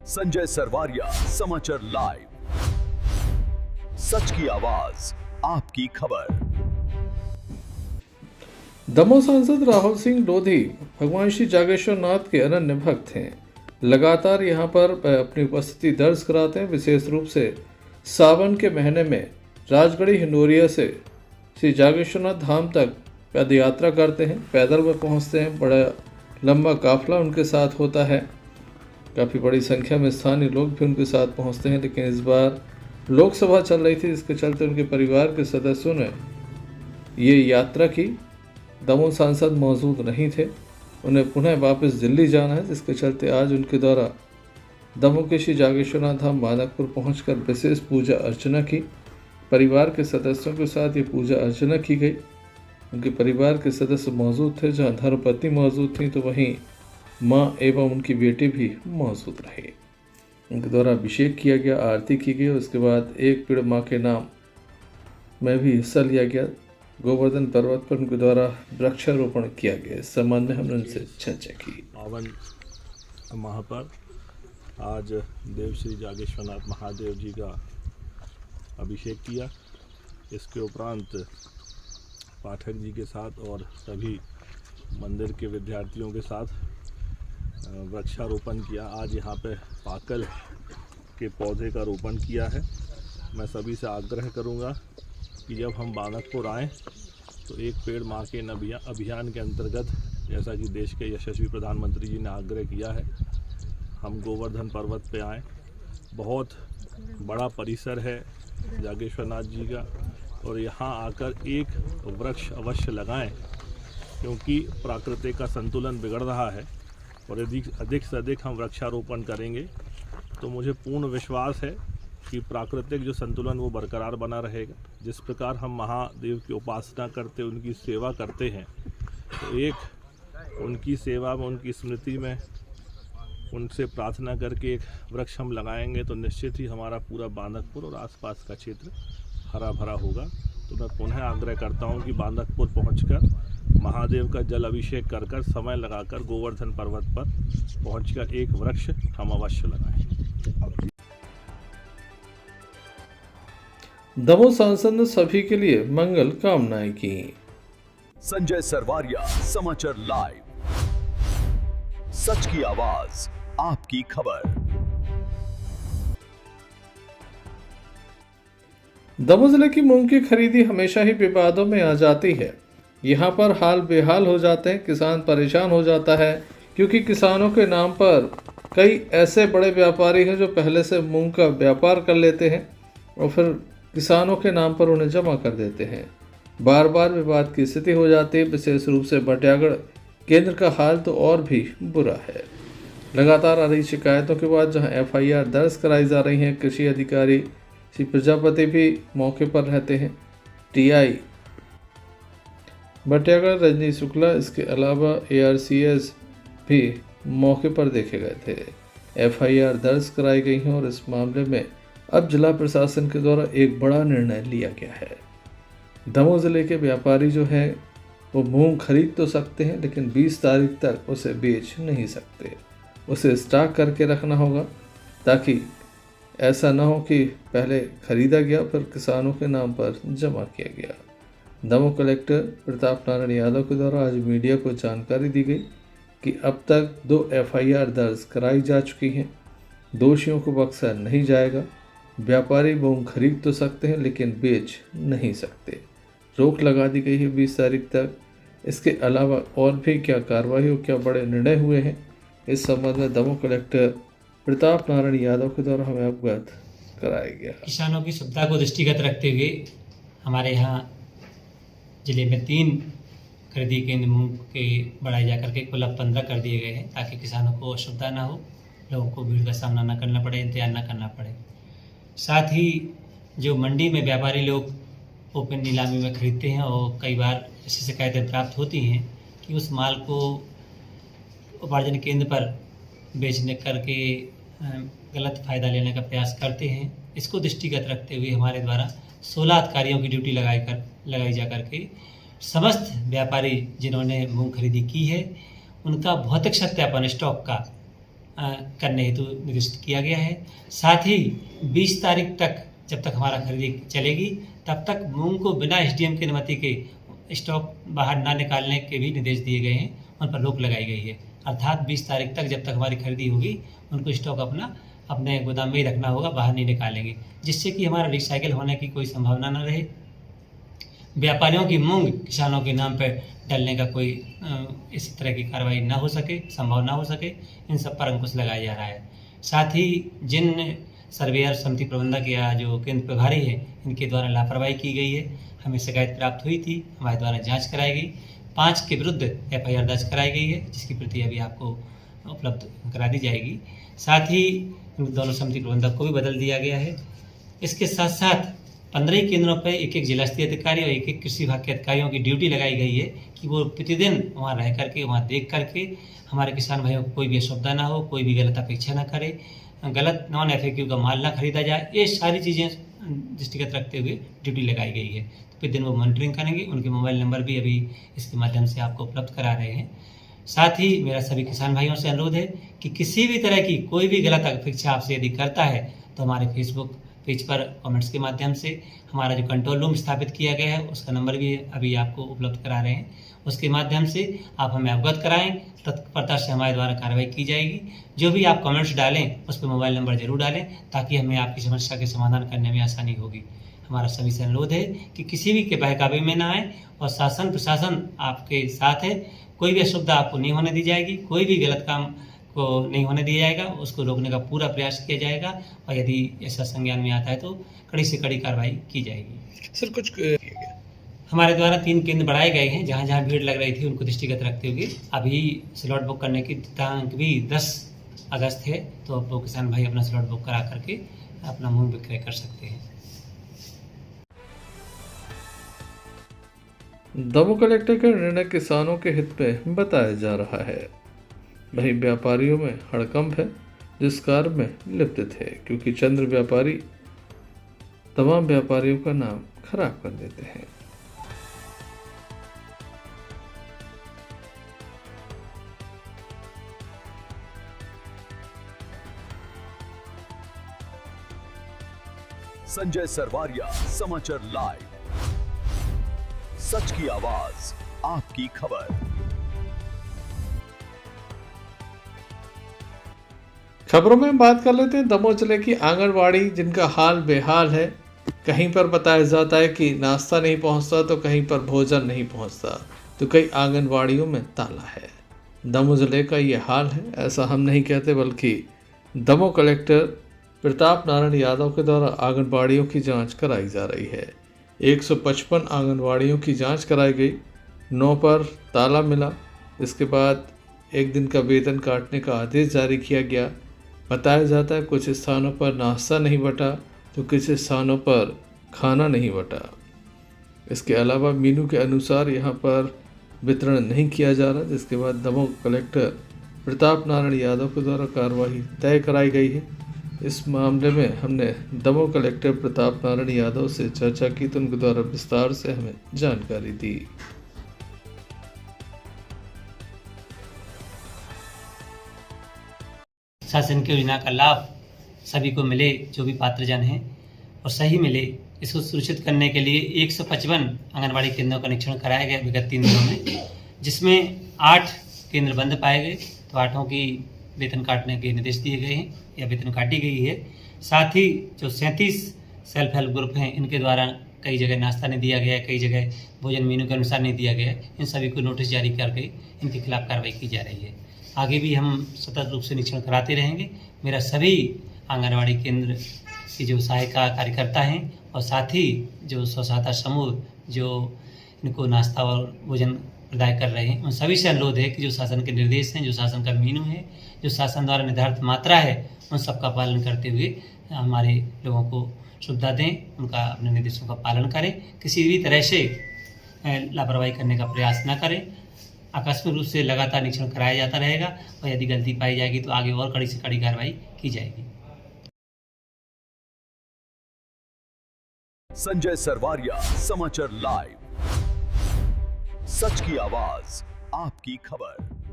संजय सरवारिया, समाचार लाइव, सच की आवाज, आपकी खबर। दमोह सांसद राहुल सिंह लोधी भगवान श्री जागेश्वर नाथ के अनन्य भक्त हैं। लगातार यहां पर अपनी उपस्थिति दर्ज कराते हैं। विशेष रूप से सावन के महीने में राजगढ़ी हिंडोरिया से श्री जागेश्वर नाथ धाम तक पद यात्रा करते हैं, पैदल में पहुंचते हैं। बड़ा लंबा काफिला उनके साथ होता है। काफ़ी बड़ी संख्या में स्थानीय लोग भी उनके साथ पहुंचते हैं। लेकिन इस बार लोकसभा चल रही थी, जिसके चलते उनके परिवार के सदस्यों ने ये यात्रा की। दमोह सांसद मौजूद नहीं थे, उन्हें पुनः वापस दिल्ली जाना है, जिसके चलते आज उनके द्वारा दमोह के श्री जागेश्वरनाथ धाम मानकपुर पहुंचकर विशेष पूजा अर्चना की। परिवार के सदस्यों के साथ ये पूजा अर्चना की गई। उनके परिवार के सदस्य मौजूद थे। जहां धर्मपत्नी मौजूद थी तो वहीं माँ एवं उनकी बेटी भी मौजूद रहे। उनके द्वारा अभिषेक किया गया, आरती की गई। उसके बाद एक पेड़ माँ के नाम में भी हिस्सा लिया गया। गोवर्धन पर्वत पर उनके द्वारा वृक्षारोपण किया गया। इस संबंध में हमने उनसे चर्चा की। पावन माह पर आज देव श्री जागेश्वरनाथ महादेव जी का अभिषेक किया। इसके उपरांत पाठक जी के साथ और सभी मंदिर के विद्यार्थियों के साथ वृक्षारोपण किया। आज यहाँ पे पाकल के पौधे का रोपण किया है। मैं सभी से आग्रह करूँगा कि जब हम मानकपुर आएँ तो एक पेड़ माँ के अभियान के अंतर्गत, जैसा कि देश के यशस्वी प्रधानमंत्री जी ने आग्रह किया है, हम गोवर्धन पर्वत पे आएँ। बहुत बड़ा परिसर है जागेश्वरनाथ जी का, और यहाँ आकर एक वृक्ष अवश्य लगाएं, क्योंकि प्रकृति का संतुलन बिगड़ रहा है। और यदि अधिक से अधिक हम वृक्षारोपण करेंगे तो मुझे पूर्ण विश्वास है कि प्राकृतिक जो संतुलन वो बरकरार बना रहेगा। जिस प्रकार हम महादेव की उपासना करते, उनकी सेवा करते हैं, तो एक उनकी सेवा में, उनकी स्मृति में उनसे प्रार्थना करके एक वृक्ष हम लगाएंगे तो निश्चित ही हमारा पूरा बांदकपुर और आसपास का क्षेत्र हरा भरा होगा। तो मैं पुनः आग्रह करता हूं कि बांदकपुर पहुंचकर महादेव का जल अभिषेक कर समय लगाकर गोवर्धन पर्वत पर पहुंचकर एक वृक्ष हम अवश्य लगाएं। दमोह सांसद ने सभी के लिए मंगल कामनाएं की। संजय सरवारिया, समाचार लाइव, सच की आवाज, आपकी खबर। दमोह जिले की मूंग की खरीदी हमेशा ही विवादों में आ जाती है। यहाँ पर हाल बेहाल हो जाते हैं, किसान परेशान हो जाता है, क्योंकि किसानों के नाम पर कई ऐसे बड़े व्यापारी हैं जो पहले से मूंग का व्यापार कर लेते हैं और फिर किसानों के नाम पर उन्हें जमा कर देते हैं। बार बार विवाद की स्थिति हो जाती है। विशेष रूप से बटियागढ़ केंद्र का हाल तो और भी बुरा है। लगातार आ रही शिकायतों के बाद जहाँ FIR दर्ज कराई जा रही हैं, कृषि अधिकारी श्री प्रजापति भी मौके पर रहते हैं। TI बटियागढ़ रजनी शुक्ला, इसके अलावा ARCS भी मौके पर देखे गए थे। FIR दर्ज कराई गई हैं और इस मामले में अब जिला प्रशासन के द्वारा एक बड़ा निर्णय लिया गया है। दमोह जिले के व्यापारी जो हैं वो मूंग खरीद तो सकते हैं, लेकिन 20 तारीख तक उसे बेच नहीं सकते। उसे स्टॉक करके रखना होगा, ताकि ऐसा ना हो कि पहले खरीदा गया फिर किसानों के नाम पर जमा किया गया। दमोह कलेक्टर प्रताप नारायण यादव के द्वारा आज मीडिया को जानकारी दी गई कि अब तक 2 FIR दर्ज कराई जा चुकी हैं। दोषियों को बख्शा नहीं जाएगा। व्यापारी मूंग खरीद तो सकते हैं, लेकिन बेच नहीं सकते। रोक लगा दी गई है 20 तारीख तक। इसके अलावा और भी क्या कार्रवाई और क्या बड़े निर्णय हुए हैं, इस संबंध में दमोह कलेक्टर प्रताप नारायण यादव के द्वारा हमें अवगत कराया गया। किसानों की सुविधा को दृष्टिगत रखते हुए हमारे यहाँ जिले में 3 खरीदी केंद्र मूंग के बढ़ाए जाकर के कुल अब 15 कर दिए गए हैं, ताकि किसानों को असुविधा ना हो, लोगों को भीड़ का सामना ना करना पड़े, इंतजार ना करना पड़े। साथ ही जो मंडी में व्यापारी लोग ओपन नीलामी में खरीदते हैं और कई बार ऐसी शिकायतें प्राप्त होती हैं कि उस माल को उपार्जन केंद्र पर बेचने करके गलत फ़ायदा लेने का प्रयास करते हैं। इसको दृष्टिगत रखते हुए हमारे द्वारा 16 अधिकारियों की ड्यूटी लगाई जा करके समस्त व्यापारी जिन्होंने मूंग खरीदी की है उनका भौतिक सत्यापन स्टॉक का करने हेतु निर्दिष्ट किया गया है। साथ ही 20 तारीख तक जब तक हमारा खरीदी चलेगी तब तक मूंग को बिना एसडीएम की अनुमति के स्टॉक बाहर ना निकालने के भी निर्देश दिए गए हैं, उन पर रोक लगाई गई है। अर्थात 20 तारीख तक जब तक हमारी खरीदी होगी उनको स्टॉक अपने गोदाम में ही रखना होगा, बाहर नहीं निकालेंगे, जिससे कि हमारा रिसाइकिल होने की कोई संभावना न रहे। व्यापारियों की मूंग किसानों के नाम पर डालने का कोई इस तरह की कार्रवाई ना हो सके, संभव ना हो सके, इन सब पर अंकुश लगाया जा रहा है। साथ ही जिन सर्वेयर, समिति प्रबंधक या जो केंद्र प्रभारी है, इनके द्वारा लापरवाही की गई है, हमें शिकायत प्राप्त हुई थी, हमारे द्वारा जांच कराई गई, 5 के विरुद्ध एफआईआर दर्ज कराई गई है, जिसकी प्रति अभी आपको उपलब्ध करा दी जाएगी। साथ ही दोनों समिति प्रबंधक को भी बदल दिया गया है। इसके साथ साथ 15 केंद्रों पर एक जिला स्तरीय अधिकारी और एक कृषि विभाग के अधिकारियों की ड्यूटी लगाई गई है कि वो प्रतिदिन वहाँ रह करके, वहाँ देख करके हमारे किसान भाइयों को कोई भी असुविधा ना हो, कोई भी गलत अपेक्षा ना करे, गलत नॉन FAQ का माल ना खरीदा जाए, ये सारी चीज़ें दृष्टिगत रखते हुए ड्यूटी लगाई गई है। तो प्रतिदिन वो मॉनिटरिंग करेंगे। उनके मोबाइल नंबर भी अभी इसके माध्यम से आपको उपलब्ध करा रहे हैं। साथ ही मेरा सभी किसान भाइयों से अनुरोध है कि किसी भी तरह की कोई भी गलत अपेक्षा आपसे यदि करता है तो हमारे फेसबुक पेज पर कमेंट्स के माध्यम से, हमारा जो कंट्रोल रूम स्थापित किया गया है उसका नंबर भी अभी आपको उपलब्ध करा रहे हैं, उसके माध्यम से आप हमें अवगत कराएं, तत्परता से हमारे द्वारा कार्रवाई की जाएगी। जो भी आप कमेंट्स डालें उस पर मोबाइल नंबर जरूर डालें ताकि हमें आपकी समस्या के समाधान करने में आसानी होगी। हमारा सभी से अनुरोध है कि किसी भी के बहकावे में ना आए और शासन प्रशासन आपके साथ है। कोई भी असुविधा आपको नहीं होने दी जाएगी, कोई भी गलत काम को नहीं होने दिया जाएगा, उसको रोकने का पूरा प्रयास किया जाएगा और यदि ऐसा संज्ञान में आता है तो कड़ी से कड़ी कार्रवाई की जाएगी। सर कुछ हमारे द्वारा 3 केंद्र बढ़ाए गए हैं, जहां जहां भीड़ लग रही थी उनको दृष्टिगत रखते हुए अभी स्लॉट बुक करने की दिनांक भी 10 अगस्त है, तो अब वो किसान भाई अपना स्लॉट बुक करा करके अपना मूंग विक्रय कर सकते हैं। दमोह कलेक्टर का निर्णय किसानों के हित में बताया जा रहा है। वहीं व्यापारियों में हड़कंप है जिस कार्य में लिप्त थे, क्योंकि चंद्र व्यापारी तमाम व्यापारियों का नाम खराब कर देते हैं। संजय सरवारिया, समाचार लाइव, सच की आवाज, आपकी खबर। खबरों में बात कर लेते हैं दमोह जिले की आंगनवाड़ी, जिनका हाल बेहाल है। कहीं पर बताया जाता है कि नाश्ता नहीं पहुंचता तो कहीं पर भोजन नहीं पहुंचता, तो कई आंगनवाड़ियों में ताला है। दमोह जिले का ये हाल है, ऐसा हम नहीं कहते, बल्कि दमोह कलेक्टर प्रताप नारायण यादव के द्वारा आंगनवाड़ियों की जांच कराई जा रही है। 155 आंगनवाड़ियों की जांच कराई गई, 9 पर ताला मिला। इसके बाद 1 दिन का वेतन काटने का आदेश जारी किया गया। बताया जाता है कुछ स्थानों पर नाश्ता नहीं बटा तो कुछ स्थानों पर खाना नहीं बटा। इसके अलावा मेनू के अनुसार यहाँ पर वितरण नहीं किया जा रहा, जिसके बाद दमोह कलेक्टर प्रताप नारायण यादव के द्वारा कार्रवाई तय कराई गई है। इस मामले में हमने दमोह कलेक्टर प्रताप नारायण यादव से चर्चा की तो उनके द्वारा विस्तार से हमें जानकारी दी। शासन की योजना का लाभ सभी को मिले, जो भी पात्रजन हैं, और सही मिले, इसको सुनिश्चित करने के लिए 155 आंगनबाड़ी केंद्रों का निरीक्षण कराया गया विगत 3 दिनों में, जिसमें 8 केंद्र बंद पाए गए, तो 8 की वेतन काटने के निर्देश दिए गए हैं या वेतन काटी गई है। साथ ही जो 37 सेल्फ हेल्प ग्रुप हैं, इनके द्वारा कई जगह नाश्ता नहीं दिया गया, कई जगह भोजन मेनू के अनुसार नहीं दिया गया, इन सभी को नोटिस जारी करके इनके खिलाफ कार्रवाई की जा रही है। आगे भी हम सतत रूप से निरीक्षण कराते रहेंगे। मेरा सभी आंगनवाड़ी केंद्र की जो सहायिका कार्यकर्ता हैं और साथ ही जो स्वसहायता समूह जो इनको नाश्ता और भोजन प्रदान कर रहे हैं, उन सभी से अनुरोध है कि जो शासन के निर्देश हैं, जो शासन का मेनू है, जो शासन द्वारा निर्धारित मात्रा है, उन सबका पालन करते हुए हमारे लोगों को सुविधा दें, उनका अपने निर्देशों का पालन करें, किसी भी तरह से लापरवाही करने का प्रयास न करें। आकस्मिक रूप से लगातार निरीक्षण कराया जाता रहेगा और यदि गलती पाई जाएगी तो आगे और कड़ी से कड़ी कार्रवाई की जाएगी। संजय सरवारिया, समाचार लाइव, सच की आवाज, आपकी खबर।